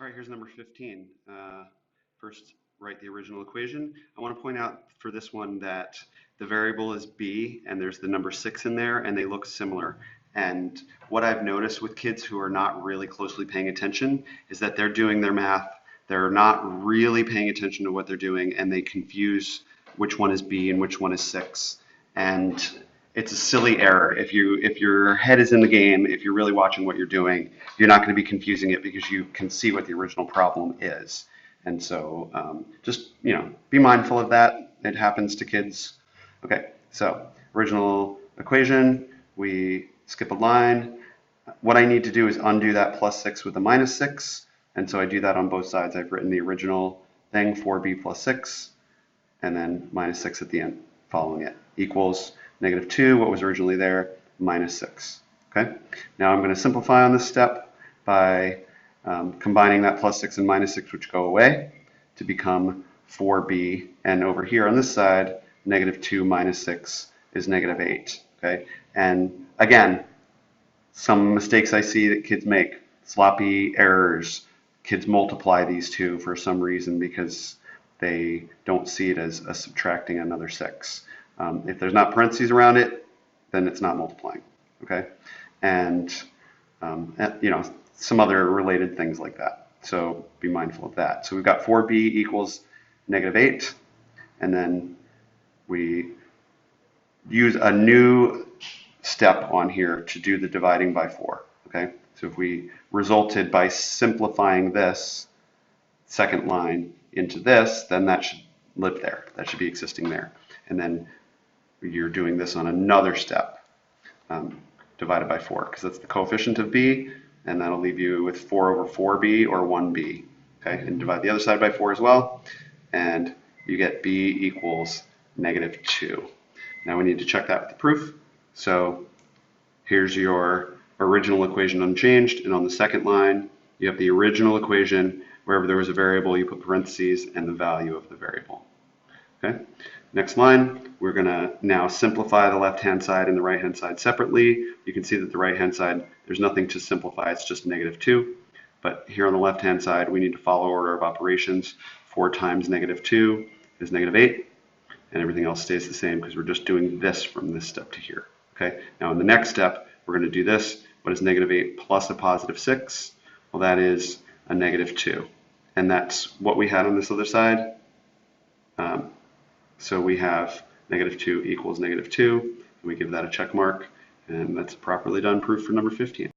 All right, here's number 15. First, write the original equation. I want to point out for this one that the variable is b and there's the number 6 in there and they look similar. And what I've noticed with kids who are not really closely paying attention is that they're doing their math, they're not really paying attention to what they're doing, and they confuse which one is b and which one is 6. And it's a silly error. If your head is in the game, if you're really watching what you're doing, you're not going to be confusing it because you can see what the original problem is. And so just be mindful of that. It happens to kids. Okay, so original equation, we skip a line. What I need to do is undo that plus 6 with a minus 6. And so I do that on both sides. I've written the original thing, 4b plus 6, and then minus 6 at the end following it, equals negative 2, what was originally there, minus 6. Okay. Now I'm going to simplify on this step by combining that plus 6 and minus 6, which go away, to become 4b. And over here on this side, negative 2 minus 6 is negative 8. Okay. And again, some mistakes I see that kids make, sloppy errors. Kids multiply these two for some reason because they don't see it as subtracting another 6. If there's not parentheses around it, then it's not multiplying. Okay, and some other related things like that. So be mindful of that. So we've got 4b equals negative 8, and then we use a new step on here to do the dividing by 4. Okay, so if we resulted by simplifying this second line into this, then that should live there. That should be existing there. And then you're doing this on another step, divided by 4, because that's the coefficient of b, and that'll leave you with 4 over 4b or 1b. Okay, and divide the other side by 4 as well, and you get b equals negative 2. Now we need to check that with the proof. So here's your original equation unchanged, and on the second line, you have the original equation. Wherever there was a variable, you put parentheses and the value of the variable. Okay. Next line, we're going to now simplify the left-hand side and the right-hand side separately. You can see that the right-hand side, there's nothing to simplify, it's just negative 2. But here on the left-hand side, we need to follow order of operations. 4 times negative 2 is negative 8, and everything else stays the same because we're just doing this from this step to here. Okay. Now in the next step, we're going to do this. What is negative 8 plus a positive 6? Well, that is a negative 2. And that's what we had on this other side. So we have negative 2 equals negative 2. And we give that a check mark. And that's a properly done proof for number 15.